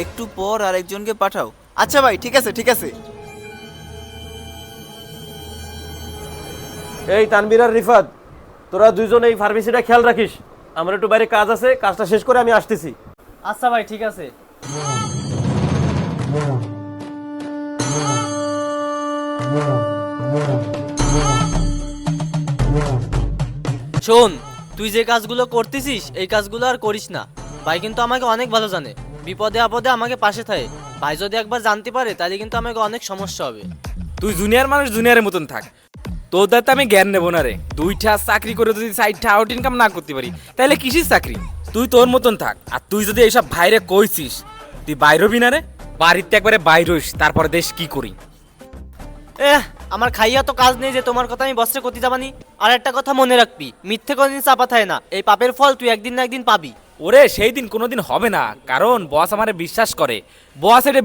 একটু পর আরেকজনকে পাঠাও। আচ্ছা ভাই, ঠিক আছে ঠিক আছে। এই তানভীর আর রিফাত, তোরা দুইজন এই ফার্মেসিটা খেয়াল রাখিস। আমার একটু বাইরে কাজ আছে, কাজটা শেষ করে আমি আসতেছি। আচ্ছা ভাই, ঠিক আছে। শোন, তুই যে কাজগুলো করতেছিস এই কাজগুলো আর করিস না। ভাই কিন্তু আমাকে অনেক ভালো জানে, বিপদে আপদে আমাকে পাশে থাকে। ভাই যদি একবার জানতে পারে তাহলে কিন্তু আমাকে অনেক সমস্যা হবে। তুই জুনিয়র মানুষ জুনিয়রের মতন থাক, তোর দ্বারা আমি জ্ঞান নেবো না রে। দুইটা চাকরি করে যদি সাইডটা আউট ইনকাম না করতে পারি তাহলে কিসির চাকরি? তুই তোর মতন থাক। আর তুই যদি এইসব বাইরে কইছিস, তুই বাইরবি না রে। বাড়িতে একবারে বাইর হইস, তারপরে দেশ কি করি। আমার খাইয়া তো কাজ নেই যে তোমার কথা আমি বসে করতে যাবানি। আর একটা কথা মনে রাখবি, মিথ্যে কোনদিন চাপা থাকে না। এই পাপের ফল তুই একদিন না একদিন পাবি। ওরে সেই দিন কোনোদিন হবে না, কারণ বস আমারে বিশ্বাস করে। বস এটা